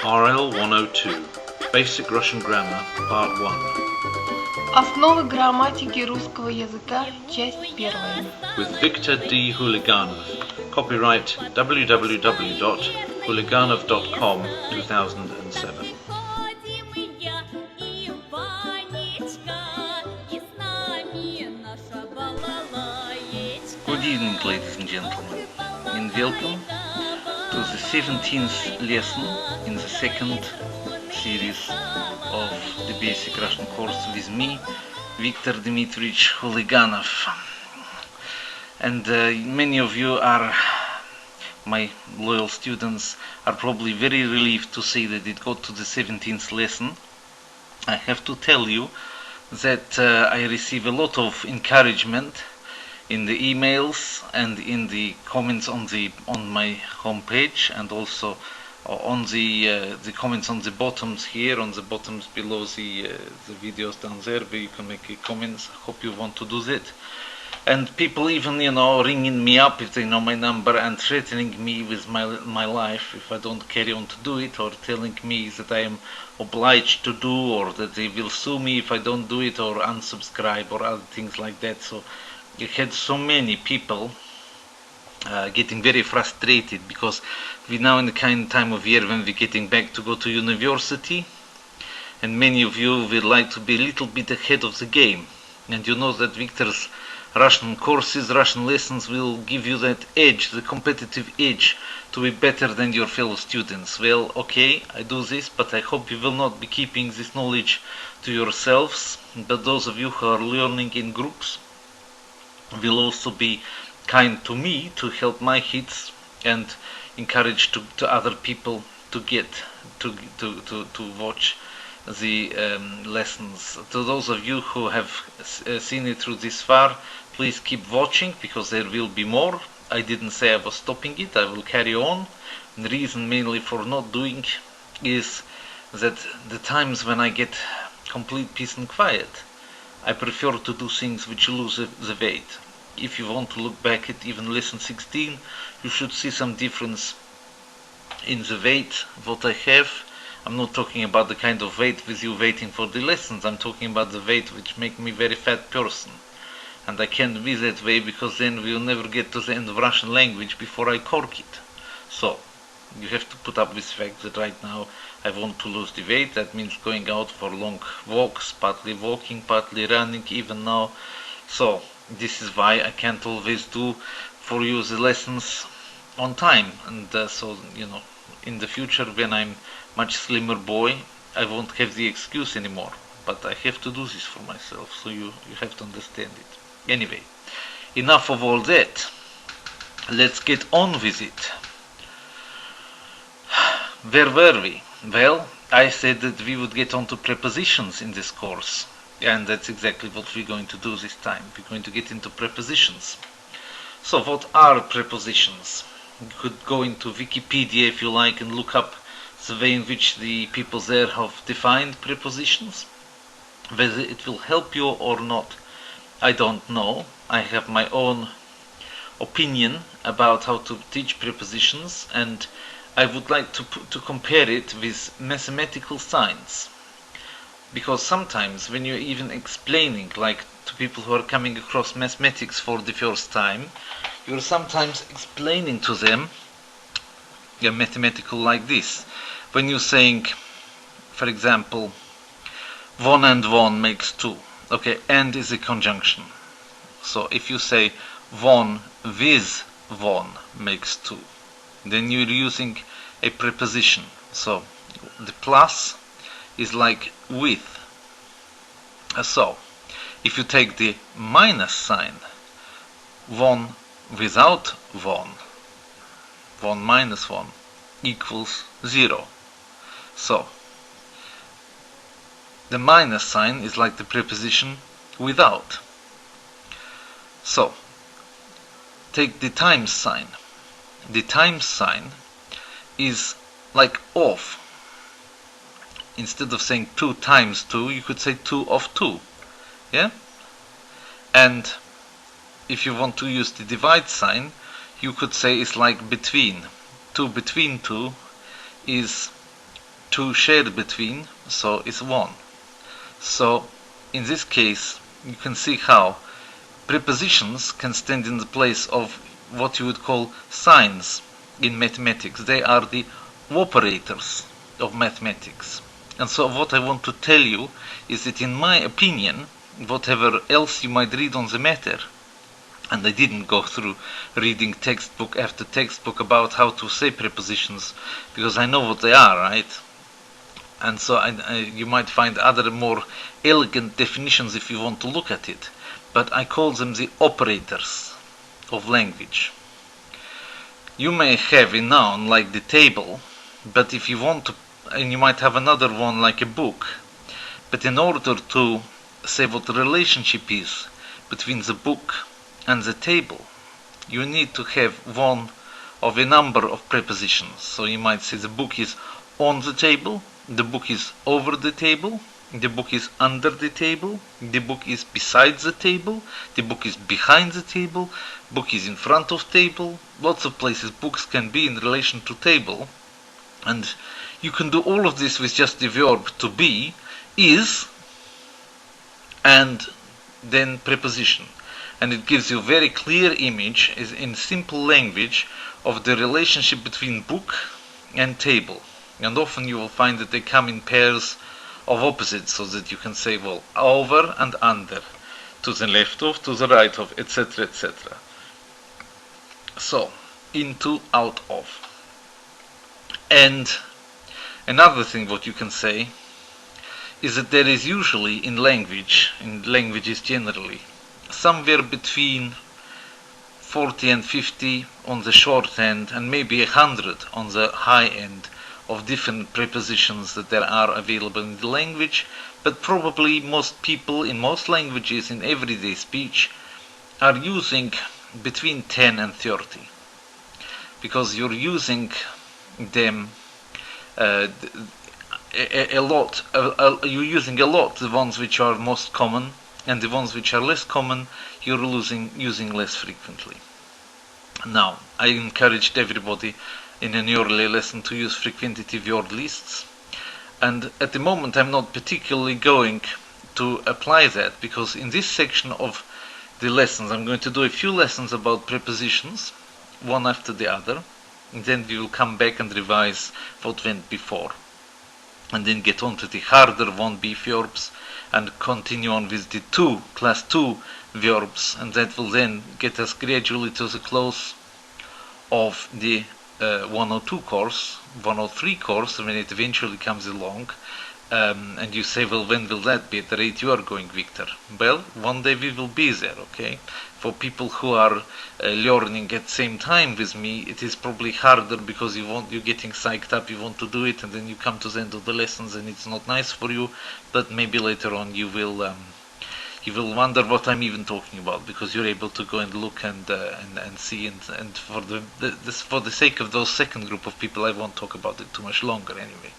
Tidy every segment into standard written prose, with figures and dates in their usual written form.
RL102 Basic Russian Grammar Part 1 Основы грамматики русского языка, часть первая. with Victor D. Huliganov. Copyright www.huliganov.com 2007. Good evening, ladies and gentlemen, and welcome to the 17th lesson in the second series of the basic Russian course with me, Viktor Dmitryevich Huliganov. And many of you are, my loyal students, are probably very relieved to see that it got to the 17th lesson. I have to tell you that I receive a lot of encouragement in the emails and in the comments on my homepage, and also on the comments on the bottoms here, on the bottoms below the videos down there, where you can make comments. I hope you want to do that. And people even, ringing me up if they know my number and threatening me with my life if I don't carry on to do it, or telling me that I am obliged to do, or that they will sue me if I don't do it, or unsubscribe, or other things like that. So you had so many people getting very frustrated, because we're now in the kind of time of year when we're getting back to go to university, and many of you would like to be a little bit ahead of the game. And you know that Victor's Russian courses, Russian lessons will give you that edge, the competitive edge, to be better than your fellow students. Well, okay, I do this, but I hope you will not be keeping this knowledge to yourselves. But those of you who are learning in groups will also be kind to me, to help my kids, and encourage to other people to get to watch the lessons. To those of you who have seen it through this far, please keep watching, because there will be more. I didn't say I was stopping it. I will carry on. The reason mainly for not doing is that the times when I get complete peace and quiet, I prefer to do things which lose the weight. If you want to look back at even lesson 16, you should see some difference in the weight what I have. I'm not talking about the kind of weight with you waiting for the lessons. I'm talking about the weight which make me very fat person. And I can't be that way, because then we'll never get to the end of Russian language before I cork it. So you have to put up with the fact that right now I want to lose the weight. That means going out for long walks, partly walking, partly running, even now. So this is why I can't always do for you the lessons on time. And so, in the future, when I'm much slimmer boy, I won't have the excuse anymore. But I have to do this for myself, so you have to understand it. Anyway, enough of all that. Let's get on with it. Where were we? Well, I said that we would get on to prepositions in this course. And that's exactly what we're going to do this time. We're going to get into prepositions. So what are prepositions? You could go into Wikipedia if you like and look up the way in which the people there have defined prepositions. Whether it will help you or not, I don't know. I have my own opinion about how to teach prepositions, and I would like to compare it with mathematical science. Because sometimes when you're even explaining, like to people who are coming across mathematics for the first time, you're sometimes explaining to them mathematical like this. When you're saying, for example, 1 and 1 makes 2. Okay, and is a conjunction. So if you say 1 with 1 makes 2, then you're using a preposition. So the plus is like with. So if you take the minus sign, 1 without 1, 1 minus 1 equals 0. So the minus sign is like the preposition without. So take the times sign. The times sign is like of. Instead of saying 2 times 2, you could say 2 of 2. Yeah? And if you want to use the divide sign, you could say it's like between. 2 between 2 is two shared between, so it's one. So in this case you can see how prepositions can stand in the place of what you would call signs in mathematics. They are the operators of mathematics. And so what I want to tell you is that in my opinion, whatever else you might read on the matter, and I didn't go through reading textbook after textbook about how to say prepositions, because I know what they are, right? And so you might find other more elegant definitions if you want to look at it. But I call them the operators of language. You may have a noun like the table, but if you want to, and you might have another one like a book, but in order to say what the relationship is between the book and the table, you need to have one of a number of prepositions. So you might say the book is on the table, the book is over the table, the book is under the table, the book is beside the table, the book is behind the table, book is in front of table. Lots of places books can be in relation to table, and you can do all of this with just the verb to be, is, and then preposition. And it gives you a very clear image in simple language of the relationship between book and table. And often you will find that they come in pairs of opposites, so that you can say, well, over and under, to the left of, to the right of, etc., etc. So, into, out of. And another thing what you can say is that there is usually in languages generally, somewhere between 40 and 50 on the short end, and maybe 100 on the high end, of different prepositions that there are available in the language. But probably most people in most languages in everyday speech are using between 10 and 30, because you're using them a lot. You're using a lot the ones which are most common, and the ones which are less common you're using less frequently. Now, I encouraged everybody in an earlier lesson to use frequentative word lists, and at the moment I'm not particularly going to apply that, because in this section of the lessons I'm going to do a few lessons about prepositions, one after the other, and then we will come back and revise what went before, and then get on to the harder 1B verbs and continue on with the class 2 verbs, and that will then get us gradually to the close of the 102 course, 103 course, when it eventually comes along. And you say, well, when will that be at the rate you are going, Victor? Well, one day we will be there, okay? For people who are learning at the same time with me, it is probably harder, because you're getting psyched up, you want to do it, and then you come to the end of the lessons and it's not nice for you. But maybe later on you will wonder what I'm even talking about, because you're able to go and look and see, and for the sake of those second group of people, I won't talk about it too much longer anyway.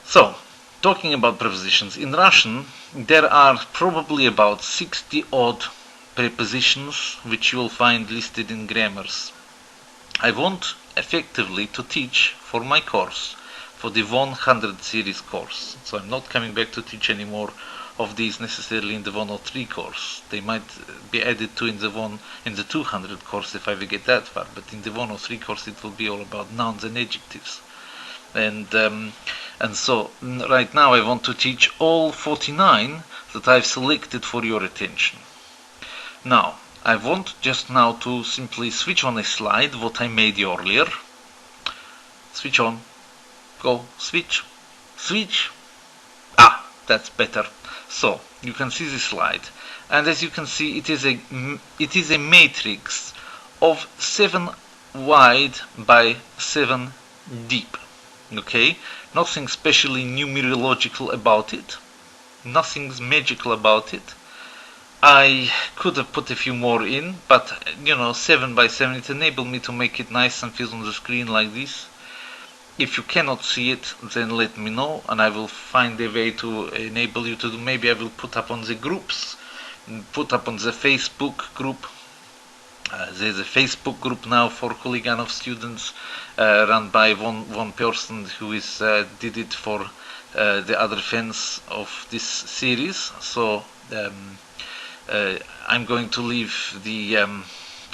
So, talking about prepositions, in Russian there are probably about 60 odd prepositions which you will find listed in grammars. I want effectively to teach for my course, for the 100 series course, so I'm not coming back to teach any more of these necessarily in the 103 course. They might be added to in the 200 course if I will get that far, but in the 103 course it will be all about nouns and adjectives. And so right now I want to teach all 49 that I've selected for your attention. Now, I want just now to simply switch on a slide what I made earlier. Switch on. Go. Switch. Switch. Ah, that's better. So, you can see the slide. And as you can see, it is a matrix of 7 wide by 7 deep. Okay? Nothing specially numerological about it. Nothing's magical about it. I could have put a few more in, but 7 by 7, it enabled me to make it nice and fit on the screen like this. If you cannot see it, then let me know, and I will find a way to enable you to do. Maybe I will put up on the groups, put up on the Facebook group, There's a Facebook group now for Huliganov students, run by one person who is did it for the other fans of this series. So I'm going to leave the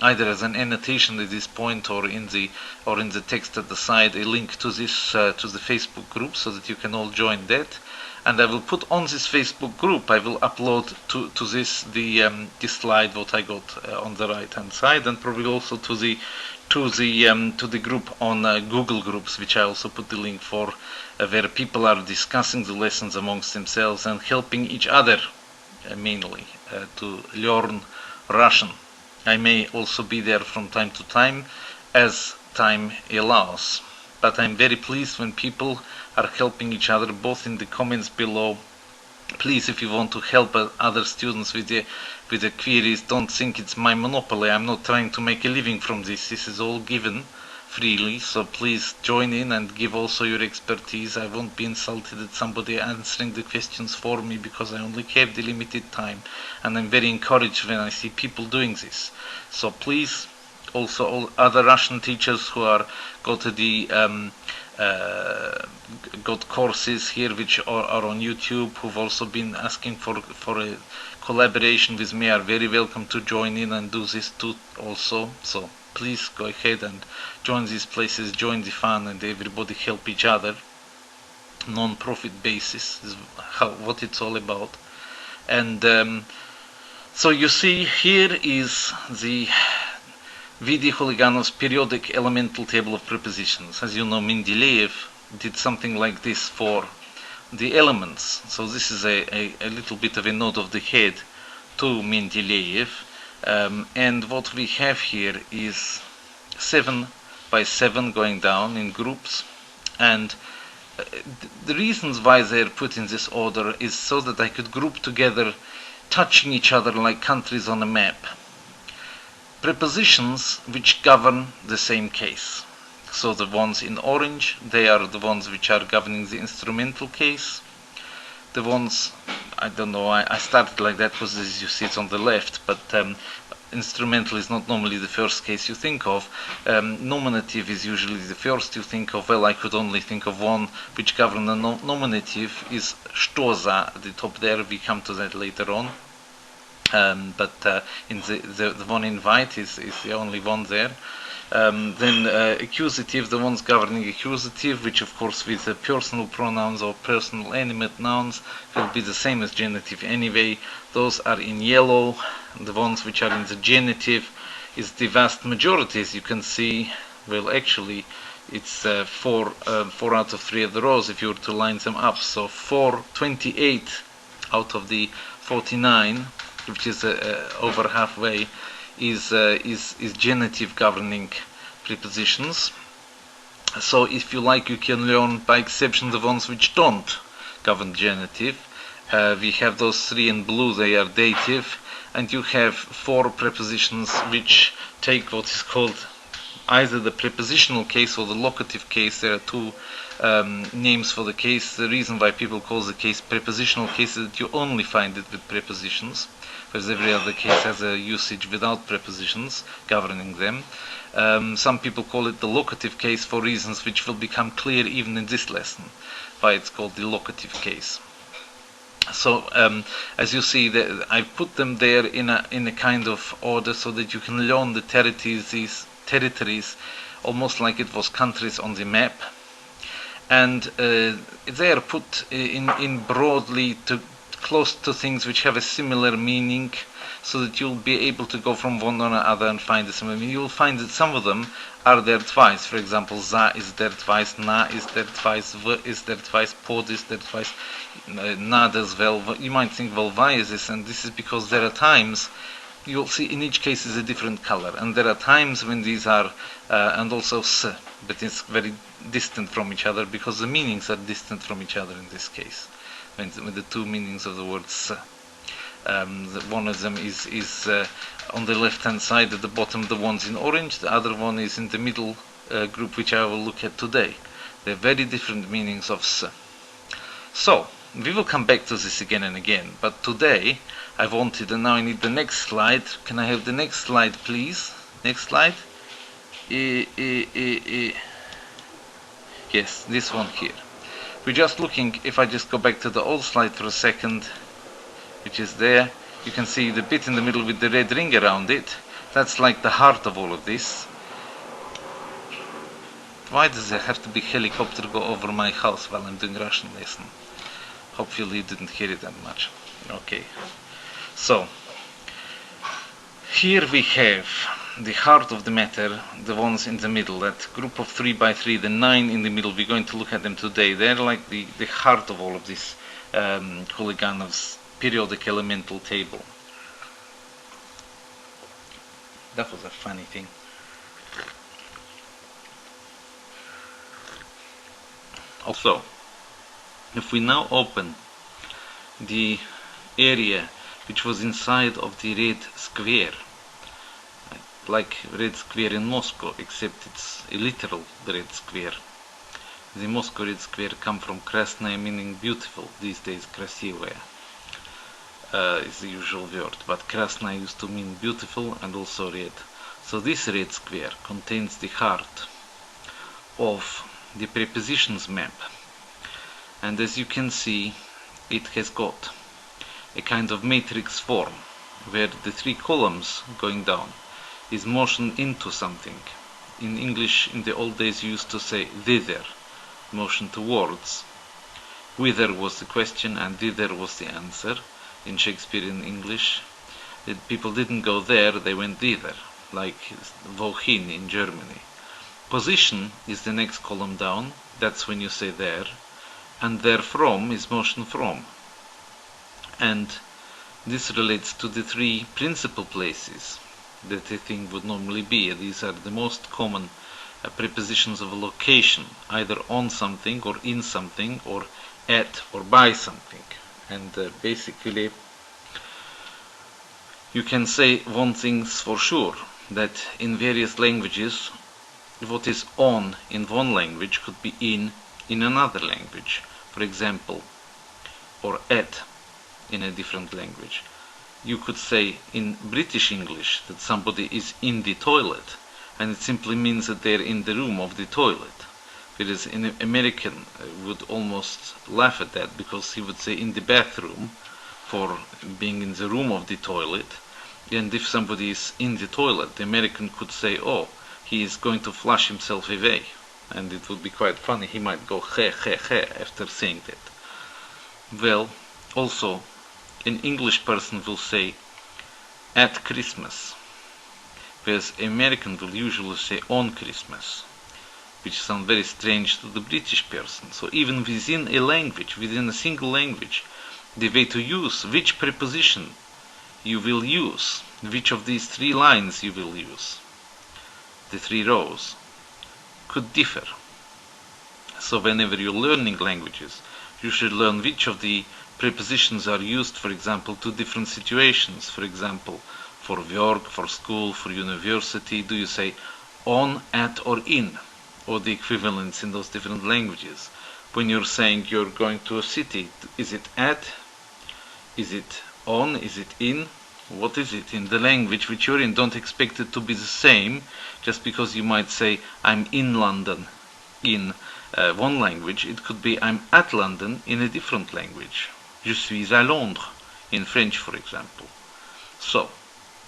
either as an annotation at this point or in the text at the side a link to this to the Facebook group, so that you can all join that. And I will put on this Facebook group, I will upload to this this slide what I got on the right hand side, and probably also to the group on Google Groups, which I also put the link for, where people are discussing the lessons amongst themselves and helping each other mainly to learn Russian. I may also be there from time to time as time allows. But I'm very pleased when people are helping each other, both in the comments below. Please, if you want to help other students with the queries, don't think it's my monopoly. I'm not trying to make a living from this. This is all given freely, so please join in and give also your expertise. I won't be insulted at somebody answering the questions for me, because I only have the limited time, and I'm very encouraged when I see people doing this. So please, also all other Russian teachers who are got the got courses here which are on YouTube, who've also been asking for a collaboration with me, are very welcome to join in and do this too also. So please go ahead and join these places, join the fun, and everybody help each other. Non-profit basis is what it's all about. And so you see, here is the V.D. Huliganov's periodic elemental table of prepositions. As you know, Mendeleev did something like this for the elements. So this is a little bit of a nod of the head to Mendeleev. And what we have here is 7 by 7 going down in groups. And the reasons why they're put in this order is so that I could group together, touching each other like countries on a map, prepositions which govern the same case. So the ones in orange, they are the ones which are governing the instrumental case. The ones, I don't know, I started like that because as you see it's on the left, but instrumental is not normally the first case you think of. Nominative is usually the first you think of. Well, I could only think of one which governs the nominative, is что за at the top there. We come to that later on. But in the one in white is the only one there. Then accusative, the ones governing accusative, which of course with the personal pronouns or personal animate nouns will be the same as genitive anyway. Those are in yellow. The ones which are in the genitive is the vast majority, as you can see. Well, actually it's 4 out of 3 of the rows if you were to line them up. So 28 out of the 49, which is over halfway, is genitive governing prepositions. So if you like, you can learn by exception the ones which don't govern genitive. We have those 3 in blue, they are dative, and you have 4 prepositions which take what is called either the prepositional case or the locative case. There are 2 names for the case. The reason why people call the case prepositional case is that you only find it with prepositions, whereas every other case has a usage without prepositions governing them. Some people call it the locative case for reasons which will become clear even in this lesson, why it's called the locative case. So as you see, I've put them there in a kind of order so that you can learn the territories almost like it was countries on the map. And they are put in broadly close to things which have a similar meaning, so that you'll be able to go from one to another and find the similar meaning. You'll find that some of them are there twice. For example, za is there twice, na is there twice, v is there twice, pod is there twice, nad as well. You might think, well, why is this? And this is because there are times, you'll see in each case is a different color, and there are times when these are, and also s, but it's very distant from each other because the meanings are distant from each other in this case, with the 2 meanings of the word s. One of them is on the left hand side at the bottom, the ones in orange. The other one is in the middle group, which I will look at today. They're very different meanings of s. So we will come back to this again and again, but today I wanted, and now I need the next slide. Can I have the next slide, please? Next slide. Yes, this one here. We're just looking, if I just go back to the old slide for a second, which is there, you can see the bit in the middle with the red ring around it. That's like the heart of all of this. Why does there have to be helicopter go over my house while I'm doing Russian lesson? Hopefully you didn't hear it that much. Okay. So, here we have the heart of the matter, the ones in the middle, that group of 3 by 3, the 9 in the middle, we're going to look at them today. They're like the heart of all of this Huliganov's periodic elemental table. That was a funny thing. Also, if we now open the area which was inside of the red square, like red square in Moscow, except it's a literal red square. The Moscow red square come from krasnaya, meaning beautiful. These days krasivaya is the usual word, but krasnaya used to mean beautiful and also red. So this red square contains the heart of the prepositions map, and as you can see, it has got a kind of matrix form where the 3 columns going down is motion into something. In English, in the old days, you used to say thither, motion towards. Whither was the question and thither was the answer. In Shakespearean English, people didn't go there, they went thither, like wohin in Germany. Position is the next column down, that's when you say there, and therefrom is motion from. And this relates to the 3 principal places that a thing would normally be. These are the most common prepositions of a location, either on something or in something or at or by something. And basically you can say one thing for sure, that in various languages what is on in one language could be in another language, for example, or at in a different language. You could say in British English that somebody is in the toilet, and it simply means that they're in the room of the toilet. Whereas in American would almost laugh at that, because he would say in the bathroom for being in the room of the toilet. And if somebody is in the toilet, the American could say, oh, he is going to flush himself away. And it would be quite funny, he might go he after saying that. Well, also, an English person will say at Christmas, whereas an American will usually say on Christmas, which sounds very strange to the British person. So even within a language, within a single language, the way to use which preposition you will use, which of these 3 lines you will use, the 3 rows, could differ. So whenever you're learning languages, you should learn which of the prepositions are used, for example, to different situations. For example, for work, for school, for university, do you say on, at, or in, or the equivalents in those different languages? When you're saying you're going to a city, is it at, is it on, is it in? What is it in the language which you're in? Don't expect it to be the same, just because you might say I'm in London in one language. It could be I'm at London in a different language. Je suis à Londres in French, for example. So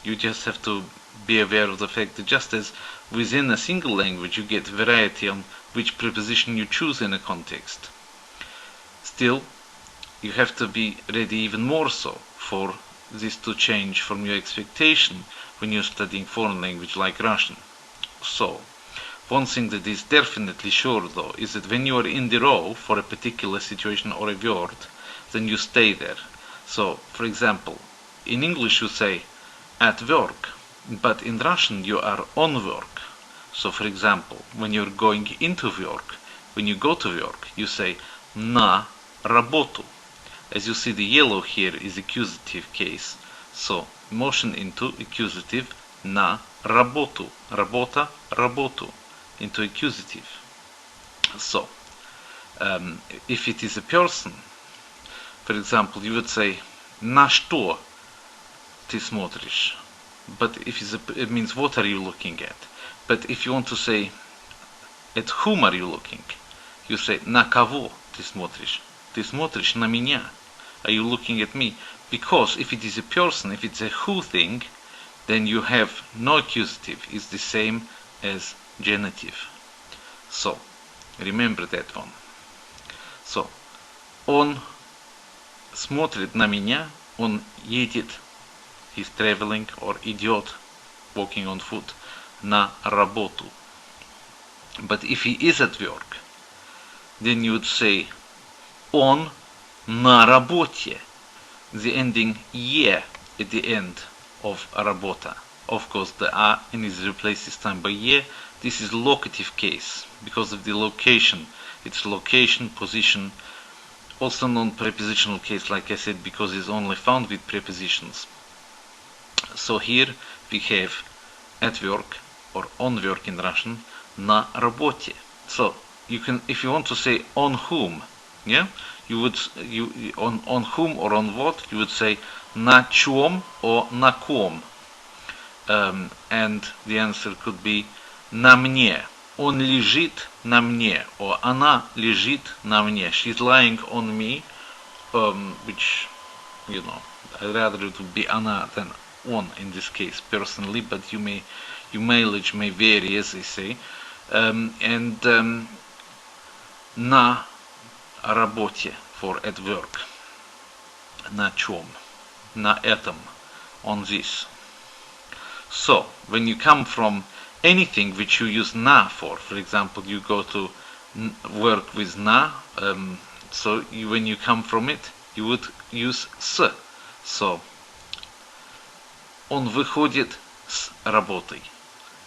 you just have to be aware of the fact that just as within a single language you get variety on which preposition you choose in a context, still you have to be ready even more so for this to change from your expectation when you're studying foreign language like Russian. So one thing that is definitely sure though is that when you are in the row for a particular situation or a word, then you stay there. So for example, in English you say at work, but in Russian you are on work. So for example, when you're going into work, when you go to work, you say на работу. As you see, the yellow here is accusative case, so motion into accusative на работу, работа, работу, into accusative. So if it is a person, for example, you would say на что ты смотришь, but if it means what are you looking at. But if you want to say at whom are you looking, you say на кого ты смотришь? Ты смотришь на меня. Are you looking at me? Because if it is a person, if it's a who thing, then you have no accusative. It's the same as genitive. So, remember that one. So, он смотрит на меня, он едет, he's traveling or идет, walking on foot, на работу. But if he is at work, then you would say он на работе. The ending е at the end of работа. Of course, the a is replaced this time by ye. This is locative case because of the location. It's location, position, also non-prepositional case, like I said, because it's only found with prepositions. So here we have at work or on work in Russian, на работе. So you can, if you want to say on whom, yeah, you would on whom or on what, you would say на чем or на ком. And the answer could be на мне. Он лежит на мне, or она лежит на мне. She's lying on me, which, you know, I'd rather it would be она than on in this case personally, but your mileage may vary, as they say. На работе for at work. На чем? На этом. On this. So, when you come from anything which you use na for example, you go to work with na, so when you come from it, you would use с. So, он выходит с работой.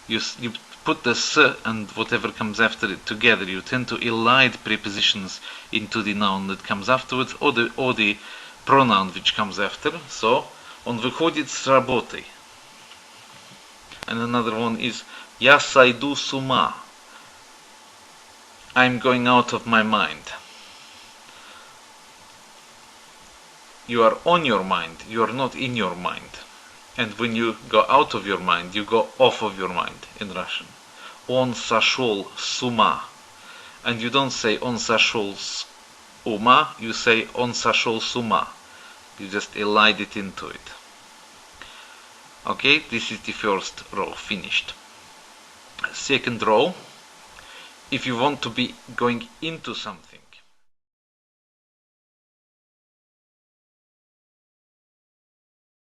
You put the s and whatever comes after it together. You tend to elide prepositions into the noun that comes afterwards, or the pronoun which comes after. So, он выходит с работой. And another one is я сойду с ума. I'm going out of my mind. You are on your mind, you are not in your mind. And when you go out of your mind, you go off of your mind in Russian. Он сошел с ума. And you don't say он сошел с ума, you say он сошел с ума. You just elide it into it. Okay, this is the first row finished. Second row, if you want to be going into something,